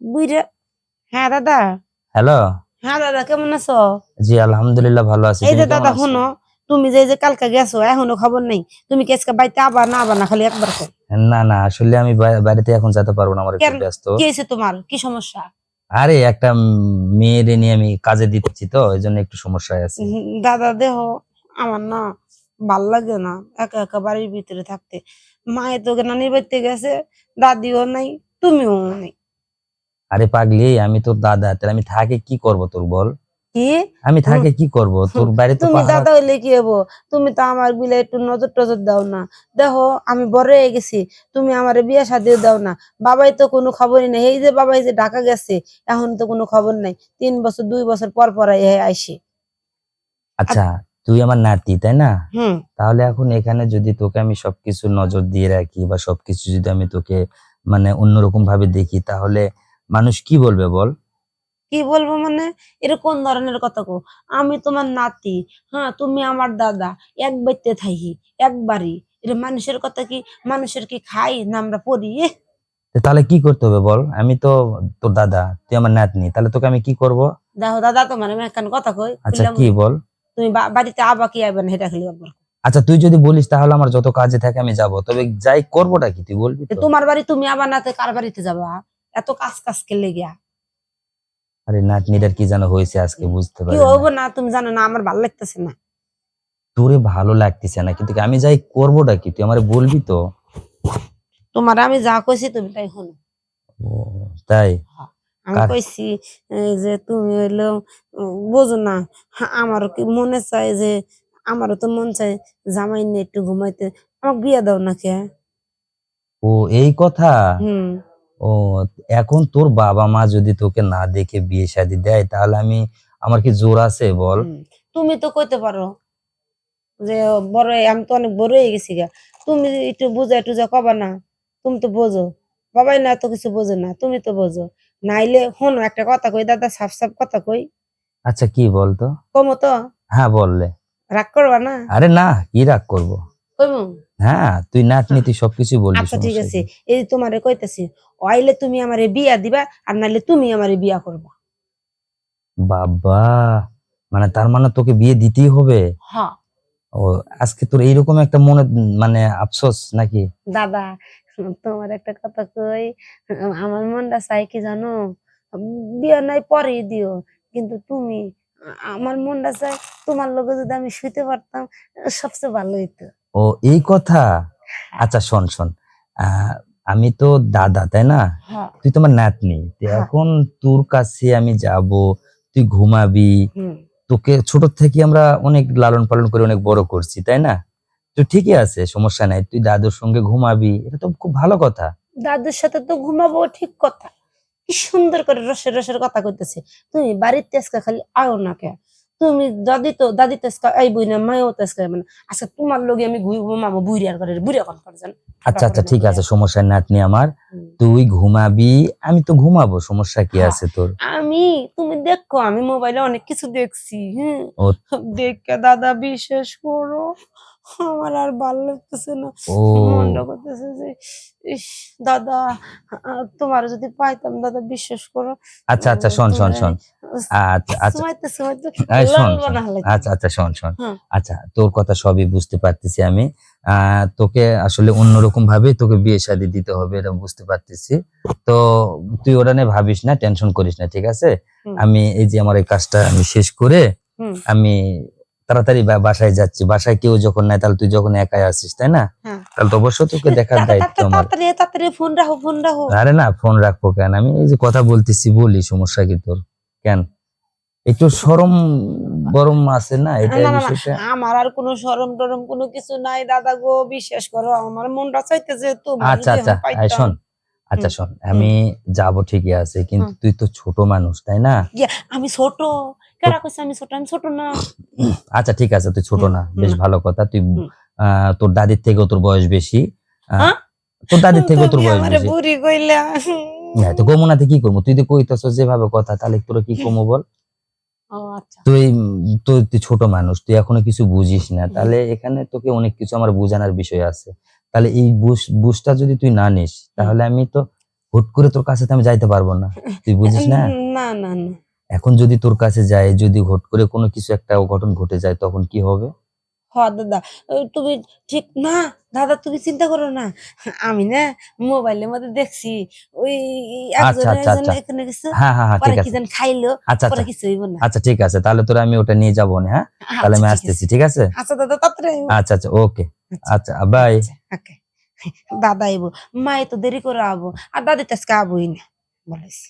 বুইরা। হ্যাঁ দাদা। হ্যালো। হ্যাঁ দাদা, কেমন আছো? জি আলহামদুলিল্লাহ ভালো আছি। এই তুমি যে কেমন দাদা আছো? শুনো, তুমি যে কালকে গেছো এখনো খবর নেই। তুমি কি আজকে বাড়িতে আবার না আবার না খালি একবার কও? না না, আসলে আমি বাড়িতে এখন যেতে পারবো না, আমার একটু কেন? ব্যস্ত। কি হয়েছে তোমার? কি সমস্যা? আরে একটা মেয়েরে নিয়ে আমি কাজে দিচ্ছি, তো এই জন্য একটু সমস্যায় আছি। দাদা দেহ, আমার না ভাল লাগে না একা একা বাড়ির ভিতরে থাকতে। মায়ে তো নানির বাড়িতে গেছে, দাদিও নাই, তুমিও নাই। আরে পাগলি, আমি তোর দাদা, তাহলে আমি থাকে কি করব তোর বল? কি? আমি হুম, থাকে কি করব, হুম, তোর বাইরে তো তুমি পাহারা। দাদা হইলে কি হবো? তুমি তো আমার বিলে একটু নজর টজর দাও না। দেখো আমি বড় হয়ে গেছি, তুমি আমারে বিয়ে শাদিও দাও না। বাবাই তো কোনো খবরই নেই। এই যে বাবাই যে ঢাকা গেছে, এখন তো কোনো খবর নাই। 3 বছর 2 বছর পর পর আইসে। আর আচ্ছা, তুই আমার নাতি তাই না? হুম, তাহলে এখন এখানে যদি তোকে আমি সবকিছু নজর দিয়ে রাখি বা সবকিছু যদি আমি তোকে মানে অন্যরকম ভাবে দেখি, তাহলে মানুষ কি বলবে বল? কি বলবো মানে? এটা কোন ধরনের কথা কো? আমি তোমার নাতি, হ্যাঁ তুমি আমার দাদা, এক বাড়িতে থাকি, একবারই। এটা মানুষের কথা কি? মানুষের কি খাই না আমরা পড়ি? তো তাহলে কি করতে হবে বল? আমি তো তোর দাদা, তুই আমার নাতনি, তাহলে তোকে আমি কি করব? দেখো দাদা, তোমার আমি একখান কথা কই আচ্ছা খুললাম। কি বল? তুমি বাড়িতে আবা কি আইবেন সেটা খালি একবার কও। আচ্ছা তুই যদি বলিস তাহলে আমার যত কাজে থাকে আমি যাব, তবে যাই করবোটা কি তুই বলবি তো তো? তোমার বাড়ি তুমি আবার না তো কার বাড়িতে যাবা? এত কাজ কাজ কে লেগিয়া? আরে নাতনিটার কি যেন হয়েছে আজকে, বুঝতে কি পারি না। হবো না তুমি জানো না, আমার ভালো লাগতেছে না। তোরে ভালো লাগতেছে না, কিন্তু আমি যাই করবোটা কি তুই আমার বলবি তো? তোমার আমি যা কইছি তুমি তাই শোনো। ও, তাই? হ্যাঁ, আমি কার? কইছি এই যে তুমি হইলো বোঝো না। আমারও কি মনে চায় যে, আমারও তো মন চায় জামাই নিয়ে একটু ঘুমাইতে। আমাকে বিয়ে দাও না কে? ও, এই কথা। হুম, ও, এখন তোর বাবা মা যদি তোকে না দেখে বিয়ে শাদী দেয়, তাহলে আমার কি জোর আছে বল? হুম। তুমি তো কইতে পারো যে আমি তো অনেক বড় হয়ে গেছি গা। তুমি একটু বুঝা টুজা কবা না? তুমি তো বোঝো। বাবাই না তো কিছু বোঝে না, তুমি তো বোঝো। নাইলে শোনো একটা কথা কই দাদা, সাফ সাফ কথা কই। আচ্ছা কি বলতো? কমো তো? হ্যাঁ বললে। রাগ করবা না? আরে না, কি রাগ করবো? কইমু? হ্যাঁ, তুই নাতনি, তুই সবকিছু বলবি, আচ্ছা ঠিক সমস্যা আছে। কি? এই যে তোমারে কইতেছি, আইলে তুমি আমারে বিয়া দিবা, আর নাইলে তুমি আমারে বিয়া করবা। বাবা, মানে তার মানে তোকে বিয়ে দিতেই হবে? হ্যাঁ। ও, আজকে তোর এইরকম একটা মনে মানে আফসোস নাকি? দাদা, তোমার একটা কথা কই, আমার মনটা চাই কি জানো? বিয়া নাই পরেই দিও। কিন্তু তুমি, আমার মনটা চায় তোমার লগে যদি আমি শুইতে পারতাম, সবচেয়ে ভালো হইতো। ও, এই কথা। আচ্ছা শোন শোন, আহ আমি তো দাদা তাই না? হ্যাঁ, তুই তো আমার নাতনি, তো হ্যাঁ, এখন তোর কাছে আমি যাব, তুই ঘুমাবি। হুম। তোকে ছোট থেকে আমরা অনেক লালন পালন করে অনেক বড় করছি তাই না? তো ঠিকই আছে, সমস্যা নাই, তুই দাদুর সঙ্গে ঘুমাবি, এটা তো খুব ভালো কথা। দাদুর সাথে তো ঘুমাবো ঠিক কথা। কি সুন্দর করে রসের রসের কথা কইতেছে। তুমি বাড়িতে আজকে খালি আও না কে? তুমি দাদি তো আজকে আইবই না, মায়ও তো আজকে আইবে না। আচ্ছা তোমার লগে আমি ঘুমাবো বুইড়ার ঘরে, বুইড়া কোন করে জান? ঠাডা আচ্ছা করে আচ্ছা না ঠিক বুইড়া। আছে, সমস্যা নাই নাতনি আমার। হুম। তুই ঘুমাবি, আমি তো ঘুমাবো, সমস্যা কি হ্যাঁ, আছে তোর? আমি তুমি দেখো আমি মোবাইলে অনেক কিছু দেখছি, হ্যাঁ? ও। দেখে দাদা বিশ্বাস করো, আমার আর ভাল লাগতেছে না। মনটা ও, করতেছে যে ইস দাদা, তোমার যদি পাইতাম দাদা বিশ্বাস করো, আচ্ছা আচ্ছা, শোন শোন তোমারে শোন। আমি আচ্ছা আচ্ছা, সুমাইতে সুমাইতে এই লাল শোন শোন। বানা হালাইতাম। আচ্ছা আচ্ছা, শোন শোন। হ্যাঁ, আচ্ছা, তোর কথা সবই বুঝতে পারতেছি আমি। তোকে আসলে অন্যরকম ভাবে তোকে বিয়ে শাদী দিতে হবে, এটা বুঝতে পারতেছি। তো তুই ওটা নিয়ে ভাবিস না, টেনশন করিস না, ঠিক আছে? হুম, আমি এই যে আমার এই কাজটা আমি শেষ করে হুম, আমি তাড়াতাড়ি বাসায় যাচ্ছি। বাসায় কেউ যখন নাই, তাহলে তুই যখন একাই আসিস তাই না? হ্যাঁ। তাহলে তো অবশ্যই তোকে দেখার দায়িত্ব আমার। তাড়াতাড়ি তাড়াতাড়ি ফোন রাখো, ফোন রাখো। আরে না, ফোন রাখবো কেন? আমি এই যে কথা বলতেছি, বলি, সমস্যা কি তোর? কেন, একটু সরম বরম আছে না, এটা না, না, না, বিষয়টা। আমার আর কোনো শরম টরম কোনো কিছু নাই দাদা গো, বিশ্বাস করো আমার মনটা চাইতেছে তোমার আচ্ছা যদি আচ্ছা, এখন পাইতাম। শোন। আচ্ছা হুম, শোন, হুম, আমি যাব ঠিকই আছে, কিন্তু হুম। তুই তো ছোট মানুষ তাই না? ইয়া, আমি ছোট? তো কারা কইছে আমি ছোট? আমি ছোট না। আচ্ছা ঠিক আছে, তুই ছোট হুম, না, বেশ না, ভালো কথা। তুই হুম। তোর দাদির থেকেও তোর বয়স বেশি। আহ, হ্যাঁ? তোর দাদির থেকেও তোর তুমি বয়স আমারে বেশি। বুড়ি কইলা। হ্যাঁ, তো কমুনাতে কি করবো? তুই তো কইতাছস যেভাবে কথা, তাহলে তোর কি কমু বল? ও আচ্ছা। তুই ছোট মানুষ, তুই এখনো কিছু বুঝিস না, হুম, তাহলে এখানে তোকে অনেক কিছু আমার বোঝানোর বিষয় আছে। তাহলে এই বুঝটা যদি তুই না নিস, হুম। তাহলে আমি তো হুট করে তোর কাছে তো আমি যাইতে পারবো না, তুই বুঝিস না। না না না এখন যদি তোর কাছে যাই, যদি হুট করে কোনো কিছু একটা অঘটন ঘটে যায়, তখন কি হবে? দাদা তুমি ঠিক না, দাদা তুমি চিন্তা করো না। আমি না মোবাইলের মধ্যে দেখছি ওই আচ্ছা আচ্ছা একজন আচ্ছা, এখানে গেছে, হ্যাঁ হ্যাঁ হ্যাঁ, পরে ঠিক কি আছে। যেন খাইলো, আচ্ছা পরে আচ্ছা কিছু হইব না। আচ্ছা, ঠিক আছে, তাহলে তোরা আমি ওটা নিয়ে যাবো না, হ্যাঁ, তাহলে আচ্ছা আমি ঠিক আছে, আসতেছি, ঠিক আছে। আচ্ছা দাদা তাড়াতাড়ি আইবো। আচ্ছা আচ্ছা, ওকে। আচ্ছা আচ্ছা, বাই। আচ্ছা ওকে। দাদা আইবো, মা তো দেরি করে আবো, আর দাদি তো আজকে আবোই না বলেছি।